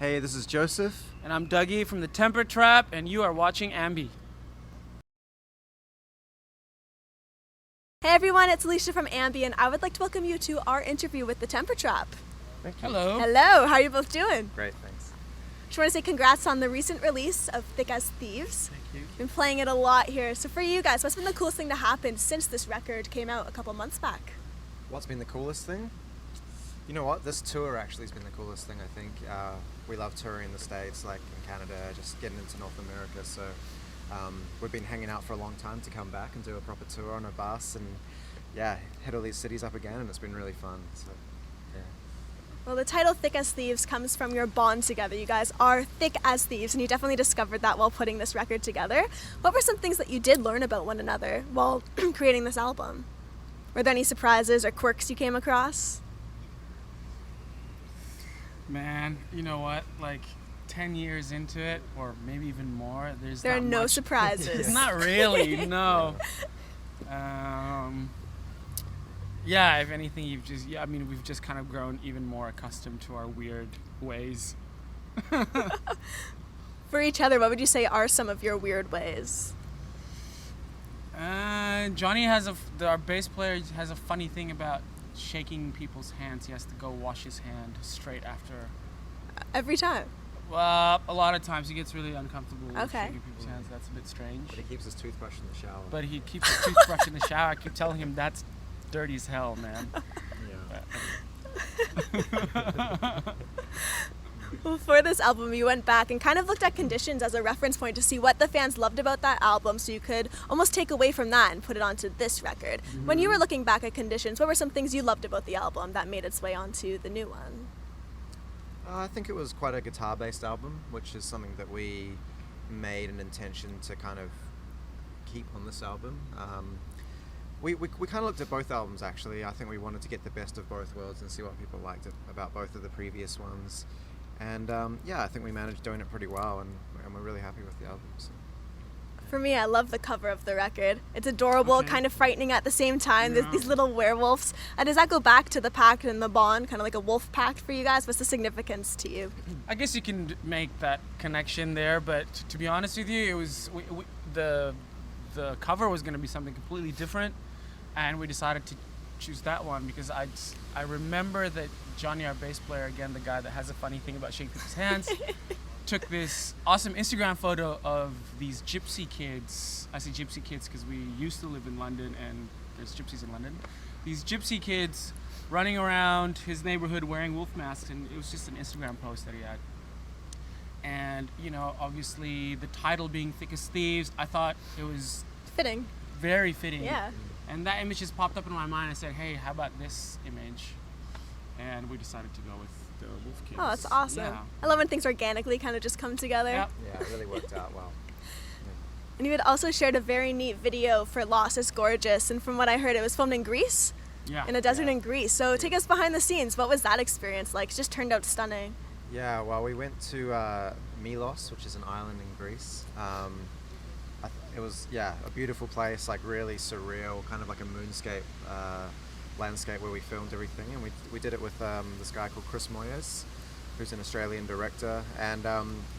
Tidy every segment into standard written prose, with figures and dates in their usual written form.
Hey, this is Joseph. And I'm Dougy from the Temper Trap, and you are watching AMBY. Hey everyone, it's Alicia from AMBY, and I would like to welcome you to our interview with the Temper Trap. Thank you. Hello. Hello, how are you both doing? Great, thanks. Just want to say congrats on the recent release of Thick As Thieves. Thank you. Been playing it a lot here. So for you guys, what's been the coolest thing to happen since this record came out a couple months back? What's been the coolest thing? You know what? This tour actually has been the coolest thing, I think. We love touring in the States, like in Canada, just getting into North America. So we've been hanging out for a long time to come back and do a proper tour on a bus and hit all these cities up again, and it's been really fun. So, yeah. Well, the title Thick As Thieves comes from your bond together. You guys are thick as thieves, and you definitely discovered that while putting this record together. What were some things that you did learn about one another while creating this album? Were there any surprises or quirks you came across? Man, you know what? Like 10 years into it, or maybe even more, there are no much. surprises. Not really, no. Yeah, if anything, we've just kind of grown even more accustomed to our weird ways. For each other, what would you say are some of your weird ways? Johnny our bass player has a funny thing about shaking people's hands. He has to go wash his hand straight after. Every time? Well, a lot of times he gets really uncomfortable with Okay. shaking people's hands. That's a bit strange. But he keeps his toothbrush in the shower. But he keeps his toothbrush in the shower. I keep telling him that's dirty as hell, man. Yeah. Well, for this album, you went back and kind of looked at Conditions as a reference point to see what the fans loved about that album, so you could almost take away from that and put it onto this record. Mm-hmm. When you were looking back at Conditions, what were some things you loved about the album that made its way onto the new one? I think it was quite a guitar-based album, which is something that we made an intention to kind of keep on this album. We kind of looked at both albums, actually. I think we wanted to get the best of both worlds and see what people liked about both of the previous ones. And I think we managed doing it pretty well, and we're really happy with the album. So. For me, I love the cover of the record. It's adorable, kind of frightening at the same time. Yeah. There's these little werewolves. Does that go back to the pact and the bond, kind of like a wolf pact for you guys? What's the significance to you? I guess you can make that connection there, but to be honest with you, it was the cover was going to be something completely different, and we decided to choose that one because I remember that Johnny, our bass player, again, the guy that has a funny thing about shaking people's hands, took this awesome Instagram photo of these gypsy kids. I say gypsy kids because we used to live in London and there's gypsies in London. These gypsy kids running around his neighborhood wearing wolf masks, and it was just an Instagram post that he had. And, obviously the title being Thick As Thieves, I thought it was Fitting. very fitting. Yeah. And that image just popped up in my mind. I said, hey, how about this image? And we decided to go with the wolf kids. Oh, that's awesome. Yeah. I love when things organically kind of just come together. Yep. Yeah, it really worked out well. And you had also shared a very neat video for Lost is Gorgeous, and from what I heard, it was filmed in Greece, Yeah. in a desert in Greece. So take us behind the scenes. What was that experience like? It just turned out stunning. Yeah, well, we went to Milos, which is an island in Greece. It was, a beautiful place, like really surreal, kind of like a moonscape landscape where we filmed everything. And we did it with this guy called Chris Moyes, who's an Australian director. And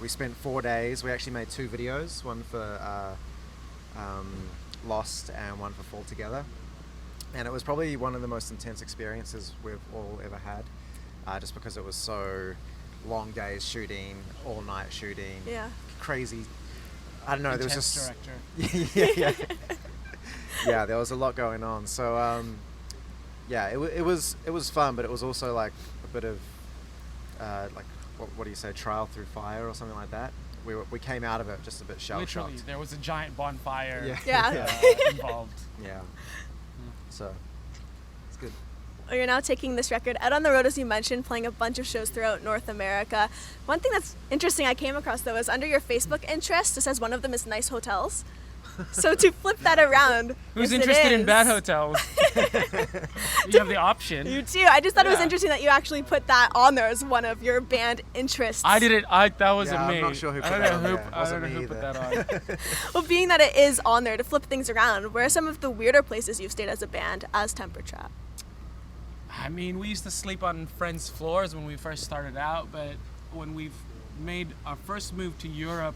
we spent 4 days. We actually made 2 videos, one for Lost and one for Fall Together. And it was probably one of the most intense experiences we've all ever had, just because it was so long days shooting, all night shooting, crazy. I don't know. There was just director. yeah. There was a lot going on. So it was fun, but it was also like a bit of like what do you say, trial through fire or something like that. We came out of it just a bit shell shocked. Literally, there was a giant bonfire involved. Yeah. So it's good. Well, you're now taking this record out on the road, as you mentioned, playing a bunch of shows throughout North America. One thing that's interesting I came across, though, is under your Facebook interest, it says one of them is nice hotels. So to flip that around, who's interested in bad hotels? You have the option. You do. I just thought it was interesting that you actually put that on there as one of your band interests. I did it. That wasn't me. I'm not sure who put that on there. I don't know who put that on. Well, being that it is on there, to flip things around, where are some of the weirder places you've stayed as a band as Temper Trap? I mean, we used to sleep on friends' floors when we first started out, but when we've made our first move to Europe,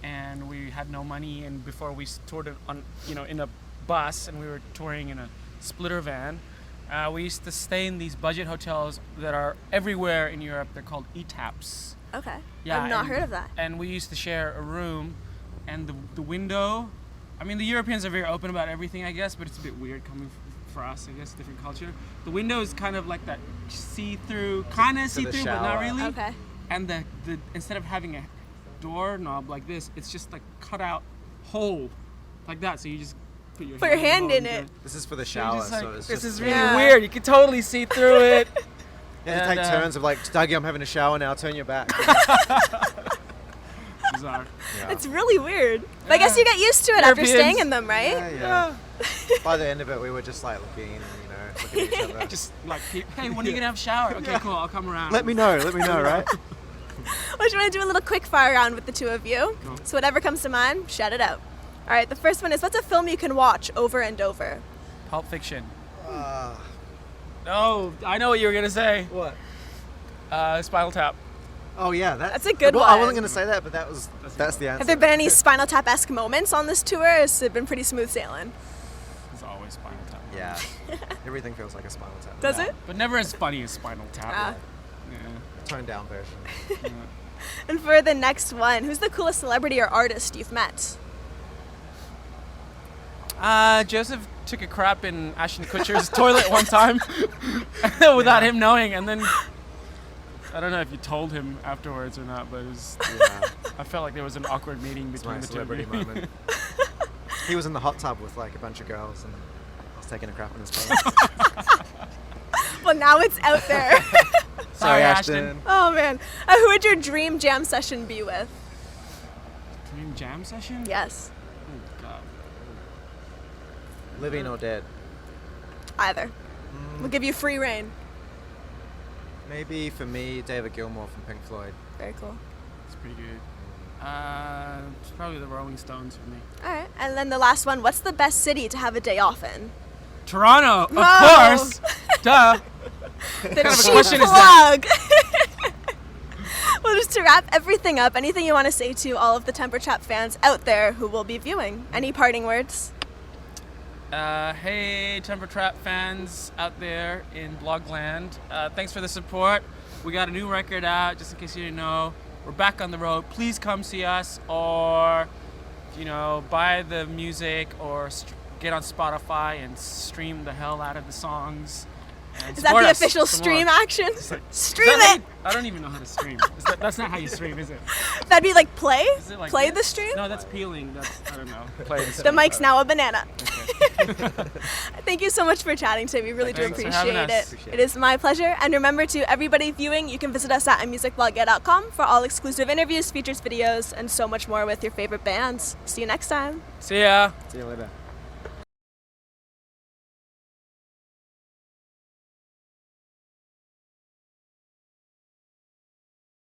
and we had no money, and before we toured on, in a bus, and we were touring in a splitter van. We used to stay in these budget hotels that are everywhere in Europe. They're called ETAPs. Okay. Yeah, I've not heard of that. And we used to share a room, and the window. I mean, the Europeans are very open about everything, I guess, but it's a bit weird coming for us, I guess, different culture. The window is kind of like that see-through, kind of see-through, but not really. Okay. And the instead of having a doorknob like this, it's just like cut out hole like that. So you just put your hand in it. This is for the shower, so it's this just is really weird. You can totally see through it. You have to take turns of like, Dougy, I'm having a shower now. Turn your back. Bizarre. Yeah. It's really weird. But I guess you get used to it after staying in them, right? Yeah. By the end of it, we were just like looking, looking at each other. Just like, hey, when are you gonna have a shower? Okay, cool. I'll come around. Let me know, right? I just want to do a little quick fire round with the two of you. Cool. So whatever comes to mind, shout it out. All right, the first one is, what's a film you can watch over and over? Pulp Fiction. No, I know what you were gonna say. What? Spinal Tap. Oh yeah, that's a good one. one. I wasn't gonna say that, but that's the answer. Have there been any Spinal Tap-esque moments on this tour, or has it been pretty smooth sailing? It's always Spinal Tap. Yeah. Everything feels like a Spinal Tap. Does it? But never as funny as Spinal Tap. Yeah. Toned down version. Yeah. And for the next one, who's the coolest celebrity or artist you've met? Joseph took a crap in Ashton Kutcher's toilet one time without him knowing, and then I don't know if you told him afterwards or not, but it was, I felt like there was an awkward meeting between the two of celebrity you. moment. He was in the hot tub with like a bunch of girls, and I was taking a crap in his toilet. Well, now it's out there. Sorry, Ashton. Oh man, who would your dream jam session be with? Dream jam session? Yes. Oh God. Living or dead? Either. We'll give you free reign. Maybe for me, David Gilmour from Pink Floyd. Very cool. It's pretty good. It's probably the Rolling Stones for me. All right, and then the last one, what's the best city to have a day off in? Toronto, of Whoa. course. Duh. The kind of a cheap question is plug. Well, just to wrap everything up, anything you want to say to all of the Temper Trap fans out there who will be viewing? Any parting words? Hey, Temper Trap fans out there in Blogland. Thanks for the support. We got a new record out, just in case you didn't know. We're back on the road. Please come see us, or, buy the music, or get on Spotify and stream the hell out of the songs. Is that the official stream action? Stream it! I don't even know how to stream. That's not how you stream, is it? That'd be like play? Is it like play this? the stream? No, that's peeling. I don't know. Play the stream. The mic's now a banana. Okay. Thank you so much for chatting today. We really do Thanks for having appreciate us. it. It is my pleasure. And remember, to everybody viewing, you can visit us at amusicblogget.com for all exclusive interviews, features, videos, and so much more with your favorite bands. See you next time. See ya. See you later.